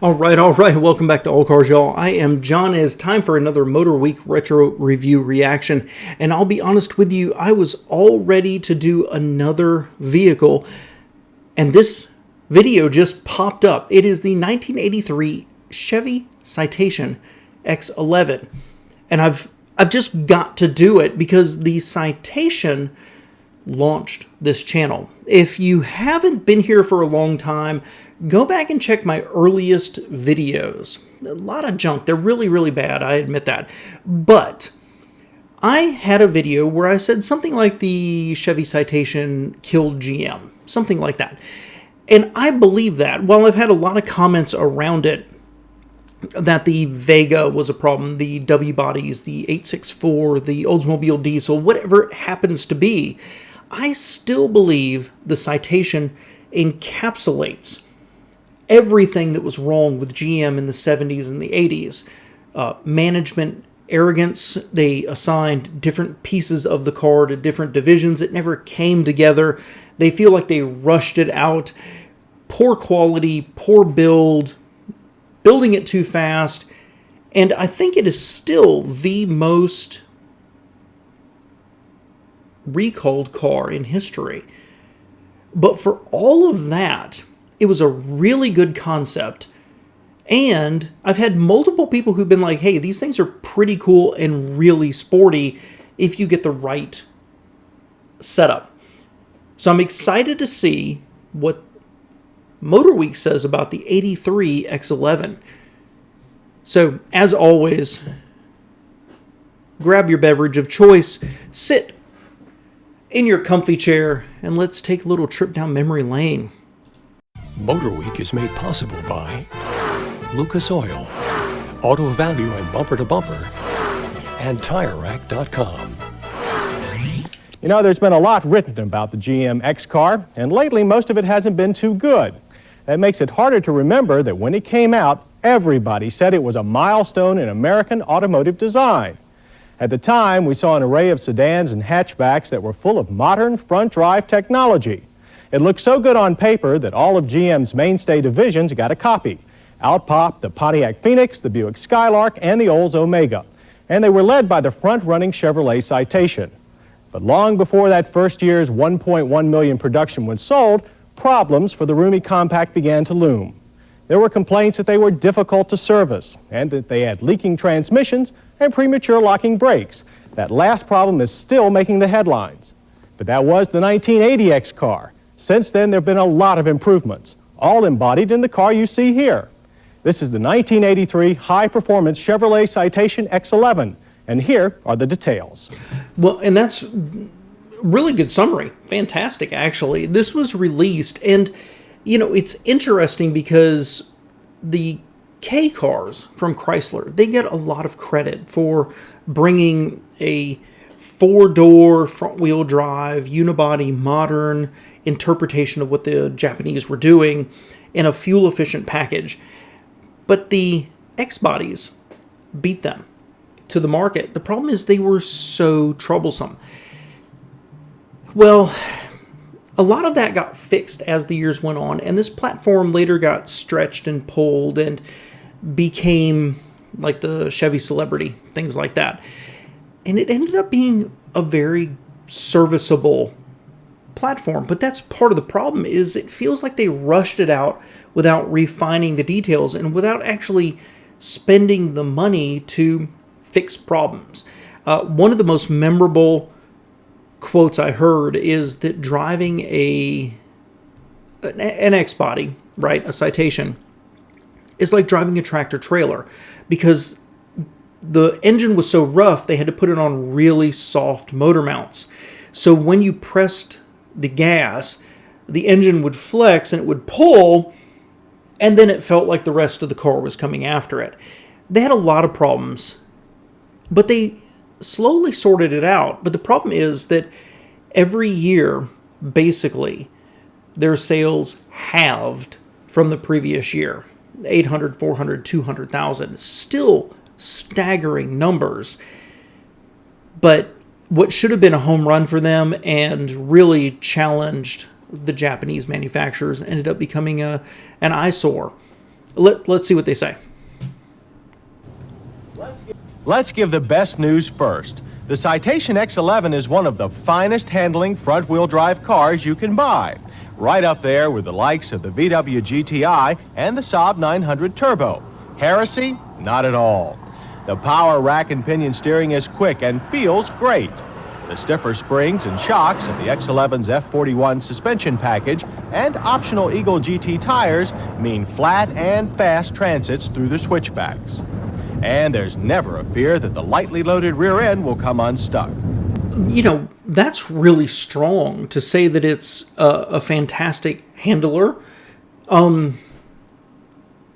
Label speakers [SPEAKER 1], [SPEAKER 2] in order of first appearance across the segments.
[SPEAKER 1] All right. Welcome back to All Cars, y'all. I am John. It's time for another Motorweek retro review reaction. And I'll be honest with you, I was all ready to do another vehicle, and this video just popped up. It is the 1983 Chevy Citation X11. And I've just got to do it because the Citation launched this channel. If you haven't been here for a long time, go back and check my earliest videos. A lot of junk. They're really, really bad. I admit that. But I had a video where I said something like the Chevy Citation killed GM. Something like that. And I believe that. While I've had a lot of comments around it, that the Vega was a problem, the W bodies, the 864, the Oldsmobile diesel, whatever it happens to be, I still believe the Citation encapsulates everything that was wrong with GM in the 70s and the 80s. Management arrogance, they assigned different pieces of the car to different divisions. It never came together. They feel like they rushed it out. Poor quality, poor build, building it too fast. And I think it is still the most recalled car in history. But for all of that, it was a really good concept. And I've had multiple people who've been like, hey, these things are pretty cool and really sporty if you get the right setup. So I'm excited to see what Motorweek says about the 83 X11. So, as always, grab your beverage of choice, sit in your comfy chair, and let's take a little trip down memory lane.
[SPEAKER 2] Motorweek is made possible by Lucas Oil, Auto Value and Bumper to Bumper, and TireRack.com.
[SPEAKER 3] You know, there's been a lot written about the GM X car, and lately most of it hasn't been too good. That makes it harder to remember that when it came out, everybody said it was a milestone in American automotive design. At the time, we saw an array of sedans and hatchbacks that were full of modern front-drive technology. It looked so good on paper that all of GM's mainstay divisions got a copy. Out popped the Pontiac Phoenix, the Buick Skylark, and the Olds Omega. And they were led by the front-running Chevrolet Citation. But long before that first year's 1.1 million production was sold, problems for the roomy compact began to loom. There were complaints that they were difficult to service and that they had leaking transmissions and premature locking brakes. That last problem is still making the headlines. But that was the 1980 X car. Since then, there have been a lot of improvements, all embodied in the car you see here. This is the 1983 high-performance Chevrolet Citation X11, and here are the details.
[SPEAKER 1] Well, and that's really good summary. Fantastic, actually. This was released, and, you know, it's interesting because the K cars from Chrysler, they get a lot of credit for bringing a four-door, front-wheel drive, unibody, modern interpretation of what the Japanese were doing in a fuel-efficient package. But the X-bodies beat them to the market. The problem is they were so troublesome. Well, a lot of that got fixed as the years went on, and this platform later got stretched and pulled and became like the Chevy Celebrity, things like that. And it ended up being a very serviceable platform, but that's part of the problem. Is it feels like they rushed it out without refining the details and without actually spending the money to fix problems. One of the most memorable quotes I heard is that driving an X body, right, a Citation, is like driving a tractor trailer, because the engine was so rough they had to put it on really soft motor mounts. So when you pressed the gas, the engine would flex and it would pull, and then it felt like the rest of the car was coming after it. They had a lot of problems, but they slowly sorted it out. But the problem is that every year, basically, their sales halved from the previous year. 800, 400, 200,000. Still staggering numbers. But what should have been a home run for them and really challenged the Japanese manufacturers ended up becoming an eyesore. Let's see what they say.
[SPEAKER 3] Let's give the best news first. The Citation X11 is one of the finest handling front-wheel drive cars you can buy. Right up there with the likes of the VW GTI and the Saab 900 Turbo. Heresy? Not at all. The power rack and pinion steering is quick and feels great. The stiffer springs and shocks of the X11's F41 suspension package and optional Eagle GT tires mean flat and fast transits through the switchbacks. And there's never a fear that the lightly loaded rear end will come unstuck.
[SPEAKER 1] You know, that's really strong to say that it's a fantastic handler.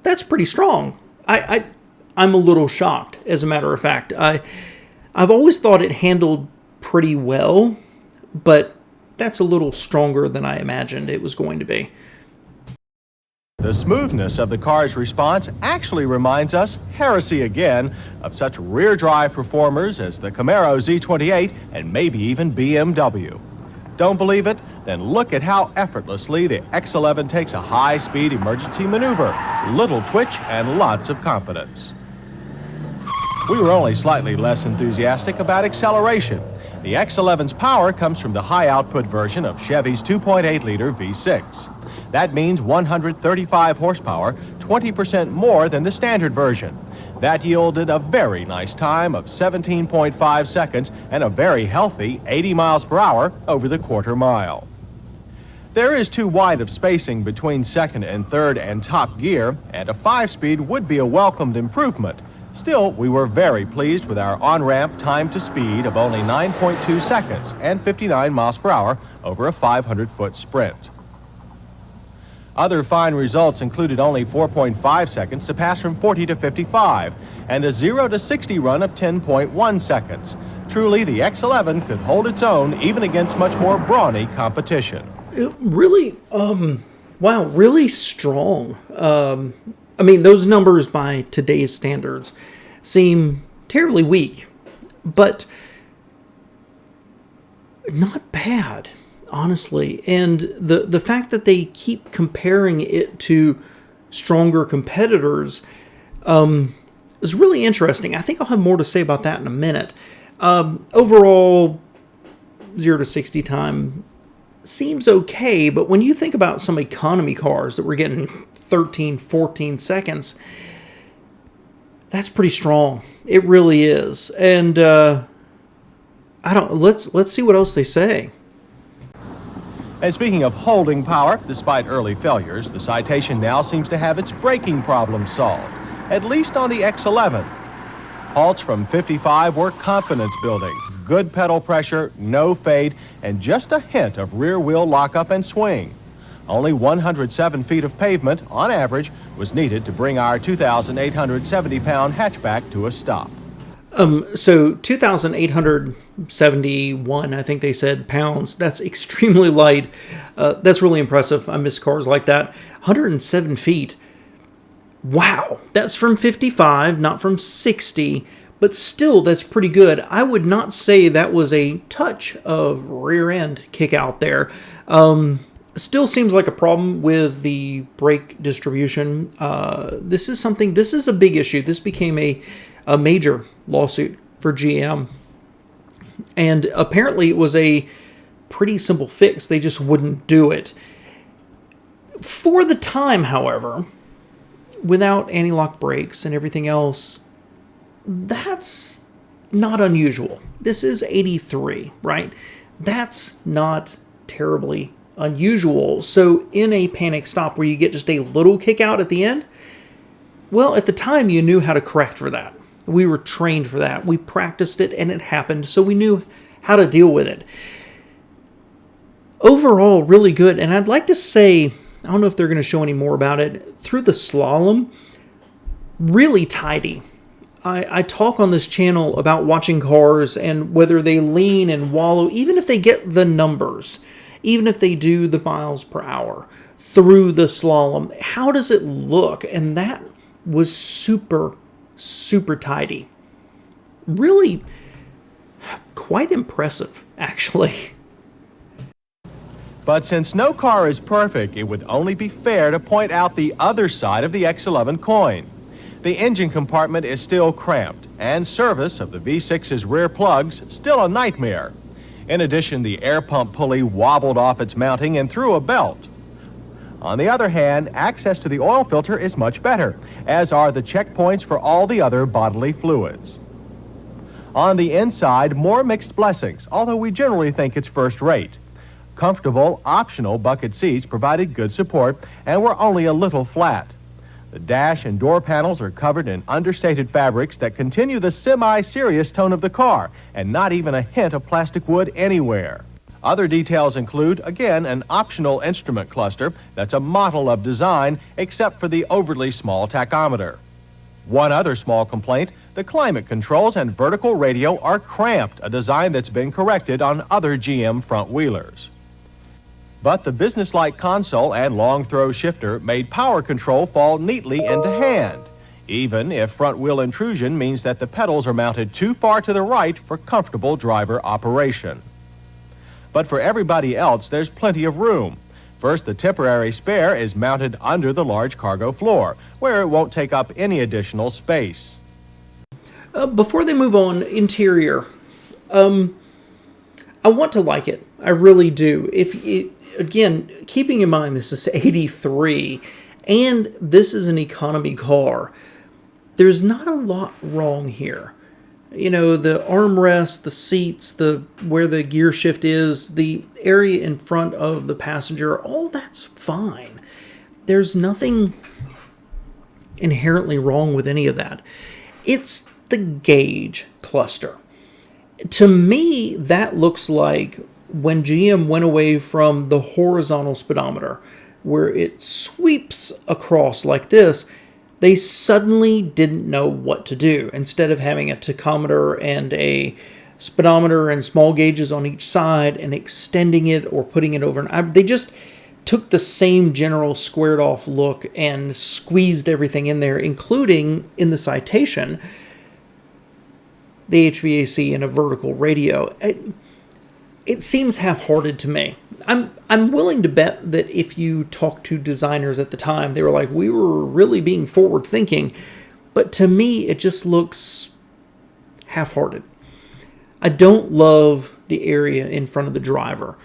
[SPEAKER 1] That's pretty strong. I'm a little shocked, as a matter of fact. I've always thought it handled pretty well, but that's a little stronger than I imagined it was going to be.
[SPEAKER 3] The smoothness of the car's response actually reminds us, heresy again, of such rear drive performers as the Camaro Z28 and maybe even BMW. Don't believe it? Then look at how effortlessly the X11 takes a high-speed emergency maneuver, little twitch and lots of confidence. We were only slightly less enthusiastic about acceleration. The X11's power comes from the high-output version of Chevy's 2.8-liter V6. That means 135 horsepower, 20% more than the standard version. That yielded a very nice time of 17.5 seconds and a very healthy 80 miles per hour over the quarter mile. There is too wide of spacing between second and third and top gear, and a 5-speed would be a welcomed improvement. Still, we were very pleased with our on-ramp time to speed of only 9.2 seconds and 59 miles per hour over a 500-foot sprint. Other fine results included only 4.5 seconds to pass from 40 to 55 and a 0 to 60 run of 10.1 seconds. Truly, the X11 could hold its own even against much more brawny competition.
[SPEAKER 1] It really, wow, really strong. I mean, those numbers by today's standards seem terribly weak, but not bad, honestly. And the fact that they keep comparing it to stronger competitors is really interesting. I think I'll have more to say about that in a minute. Overall, 0 to 60 time seems okay, but when you think about some economy cars that were getting 13, 14 seconds, that's pretty strong. It really is. And let's see what else they say.
[SPEAKER 3] And speaking of holding power, despite early failures, the Citation now seems to have its braking problem solved, at least on the X11. Halts from 55 were confidence building. Good pedal pressure, no fade, and just a hint of rear wheel lockup and swing. Only 107 feet of pavement, on average, was needed to bring our 2,870-pound hatchback to a stop.
[SPEAKER 1] So 2,871, I think they said, pounds. That's extremely light. That's really impressive. I miss cars like that. 107 feet. Wow. That's from 55, not from 60. But still, that's pretty good. I would not say that was a touch of rear end kick out there. Still seems like a problem with the brake distribution. This is a big issue. This became a major lawsuit for GM. And apparently it was a pretty simple fix. They just wouldn't do it. For the time, however, without anti-lock brakes and everything else, that's not unusual. This is 83, right? That's not terribly unusual. So in a panic stop where you get just a little kick out at the end, well, at the time you knew how to correct for that. We were trained for that. We practiced it and it happened, so we knew how to deal with it. Overall, really good. And I'd like to say, I don't know if they're going to show any more about it, through the slalom, really tidy. I talk on this channel about watching cars and whether they lean and wallow, even if they get the numbers, even if they do the miles per hour through the slalom. How does it look? And that was super, super tidy. Really quite impressive, actually.
[SPEAKER 3] But since no car is perfect, it would only be fair to point out the other side of the X11 coin. The engine compartment is still cramped, and service of the V6's rear plugs still a nightmare. In addition, the air pump pulley wobbled off its mounting and through a belt. On the other hand, access to the oil filter is much better, as are the checkpoints for all the other bodily fluids. On the inside, more mixed blessings, although we generally think it's first rate. Comfortable, optional bucket seats provided good support and were only a little flat. The dash and door panels are covered in understated fabrics that continue the semi-serious tone of the car, and not even a hint of plastic wood anywhere. Other details include, again, an optional instrument cluster that's a model of design, except for the overly small tachometer. One other small complaint, the climate controls and vertical radio are cramped, a design that's been corrected on other GM front-wheelers. But the businesslike console and long-throw shifter made power control fall neatly into hand, even if front-wheel intrusion means that the pedals are mounted too far to the right for comfortable driver operation. But for everybody else, there's plenty of room. First, the temporary spare is mounted under the large cargo floor, where it won't take up any additional space.
[SPEAKER 1] Before they move on, interior. I want to like it. I really do. Again, keeping in mind this is 83, and this is an economy car, there's not a lot wrong here. You know, the armrest, the seats, where the gear shift is, the area in front of the passenger, all that's fine. There's nothing inherently wrong with any of that. It's the gauge cluster. To me, that looks like when GM went away from the horizontal speedometer, where it sweeps across like this, they suddenly didn't know what to do. Instead of having a tachometer and a speedometer and small gauges on each side and extending it or putting it over, they just took the same general squared off look and squeezed everything in there, including in the Citation, the HVAC and a vertical radio. It seems half-hearted to me. I'm willing to bet that if you talk to designers at the time, they were like, we were really being forward-thinking. But to me, it just looks half-hearted. I don't love the area in front of the driver.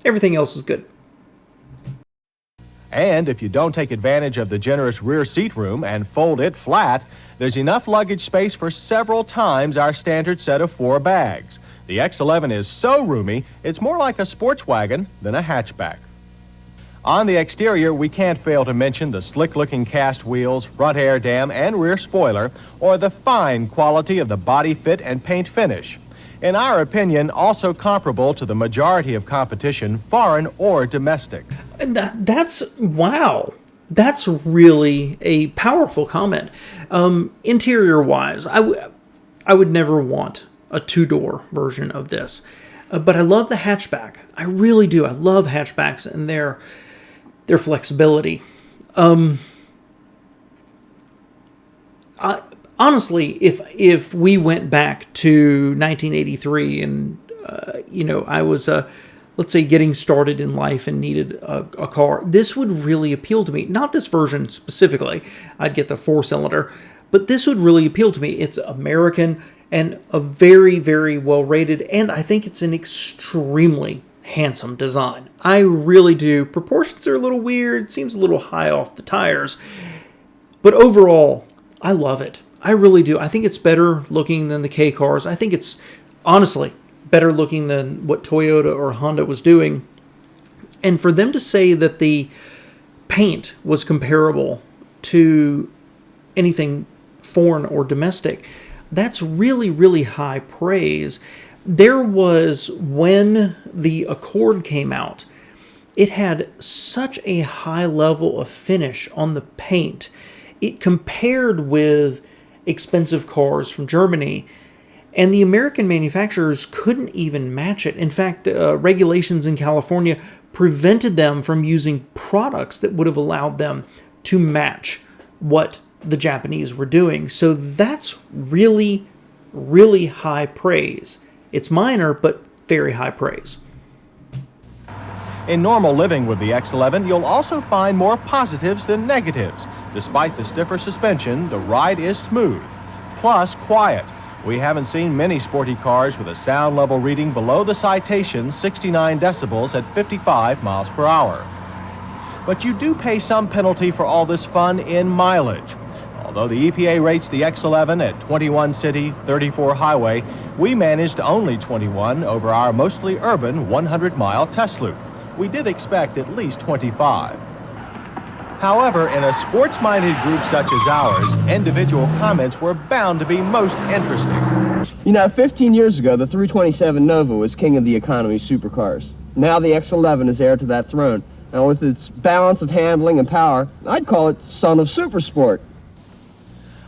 [SPEAKER 1] Everything else is good.
[SPEAKER 3] And if you don't take advantage of the generous rear seat room and fold it flat, there's enough luggage space for several times our standard set of 4 bags. The X11 is so roomy, it's more like a sports wagon than a hatchback. On the exterior, we can't fail to mention the slick-looking cast wheels, front air dam, and rear spoiler, or the fine quality of the body fit and paint finish. In our opinion, also comparable to the majority of competition, foreign or domestic.
[SPEAKER 1] Wow. That's really a powerful comment. Interior-wise, I would never want a 2-door version of this. But I love the hatchback. I really do. I love hatchbacks and their flexibility. Honestly, if we went back to 1983 and, I was, let's say, getting started in life and needed a car, this would really appeal to me. Not this version specifically. I'd get the 4-cylinder. But this would really appeal to me. It's American and a very, very well rated, and I think it's an extremely handsome design. I really do. Proportions are a little weird, seems a little high off the tires, but overall, I love it. I really do. I think it's better looking than the K cars. I think it's, honestly, better looking than what Toyota or Honda was doing. And for them to say that the paint was comparable to anything foreign or domestic, that's really, really high praise. There was, when the Accord came out, it had such a high level of finish on the paint. It compared with expensive cars from Germany, and the American manufacturers couldn't even match it. In fact, regulations in California prevented them from using products that would have allowed them to match what the Japanese were doing. So that's really, really high praise. It's minor, but very high praise.
[SPEAKER 3] In normal living with the X11, you'll also find more positives than negatives. Despite the stiffer suspension, the ride is smooth, plus quiet. We haven't seen many sporty cars with a sound level reading below the Citation's 69 decibels at 55 miles per hour. But you do pay some penalty for all this fun in mileage. Although the EPA rates the X11 at 21 city, 34 highway, we managed only 21 over our mostly urban 100-mile test loop. We did expect at least 25. However, in a sports-minded group such as ours, individual comments were bound to be most interesting.
[SPEAKER 4] You know, 15 years ago, the 327 Nova was king of the economy supercars. Now the X11 is heir to that throne. And with its balance of handling and power, I'd call it son of supersport.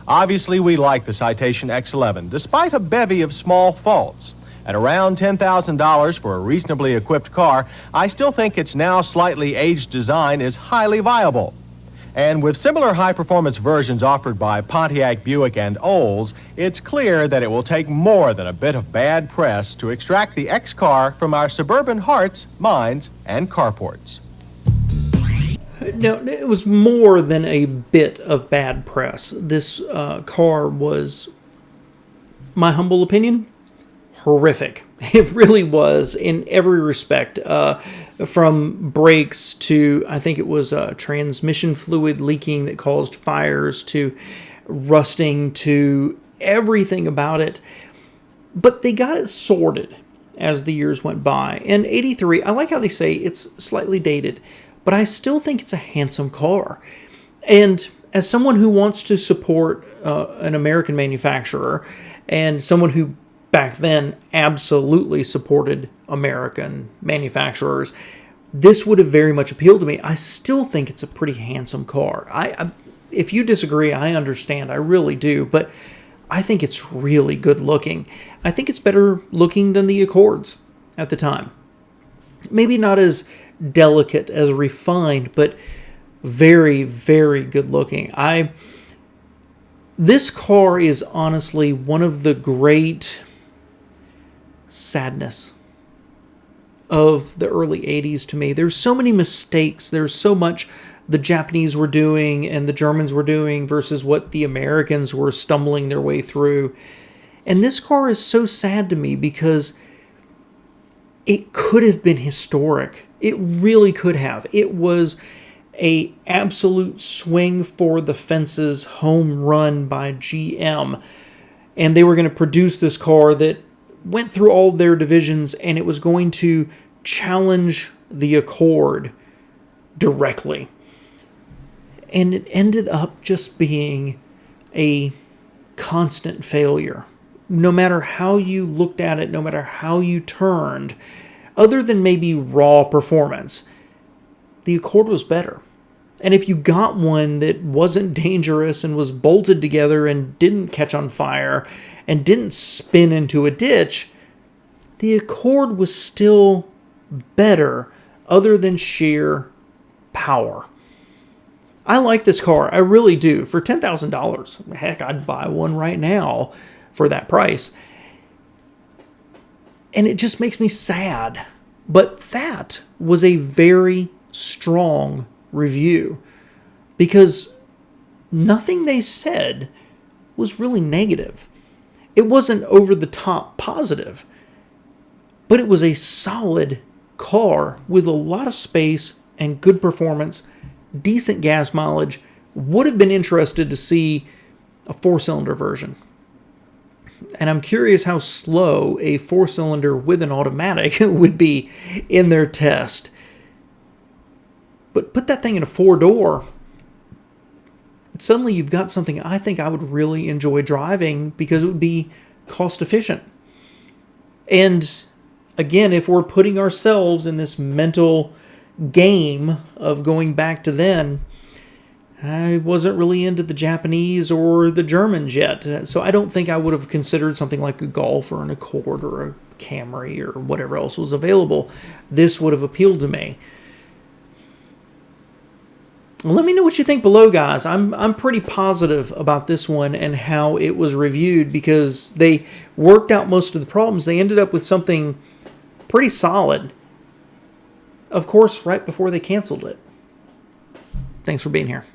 [SPEAKER 3] Obviously, we like the Citation X11, despite a bevy of small faults. At around $10,000 for a reasonably equipped car, I still think its now slightly aged design is highly viable. And with similar high-performance versions offered by Pontiac, Buick, and Olds, it's clear that it will take more than a bit of bad press to extract the X car from our suburban hearts, minds, and carports.
[SPEAKER 1] No, it was more than a bit of bad press. This car was, my humble opinion, horrific. It really was in every respect, from brakes to, I think it was transmission fluid leaking that caused fires, to rusting, to everything about it. But they got it sorted as the years went by. And 83, I like how they say it's slightly dated, but I still think it's a handsome car. And as someone who wants to support an American manufacturer, and someone who back then absolutely supported American manufacturers, this would have very much appealed to me. I still think it's a pretty handsome car. If you disagree, I understand. I really do. But I think it's really good looking. I think it's better looking than the Accords at the time. Maybe not as delicate, as refined, but very, very good looking. This car is honestly one of the great sadness of the early 80s to me. There's so many mistakes. There's so much the Japanese were doing and the Germans were doing versus what the Americans were stumbling their way through. And this car is so sad to me because it could have been historic. It really could have. It was a absolute swing for the fences home run by GM. And they were going to produce this car that went through all their divisions, and it was going to challenge the Accord directly. And it ended up just being a constant failure. No matter how you looked at it, no matter how you turned, other than maybe raw performance, the Accord was better. And if you got one that wasn't dangerous and was bolted together and didn't catch on fire and didn't spin into a ditch, the Accord was still better other than sheer power. I like this car. I really do. For $10,000, heck, I'd buy one right now for that price. And it just makes me sad. But that was a very strong review, because nothing they said was really negative. It wasn't over the top positive, but it was a solid car with a lot of space and good performance, decent gas mileage. Would have been interested to see a 4-cylinder version. And I'm curious how slow a 4-cylinder with an automatic would be in their test. But put that thing in a 4-door, suddenly you've got something I think I would really enjoy driving because it would be cost efficient. And again, if we're putting ourselves in this mental game of going back to then, I wasn't really into the Japanese or the Germans yet. So I don't think I would have considered something like a Golf or an Accord or a Camry or whatever else was available. This would have appealed to me. Let me know what you think below, guys. I'm pretty positive about this one and how it was reviewed, because they worked out most of the problems. They ended up with something pretty solid. of course, right before they canceled it. Thanks for being here.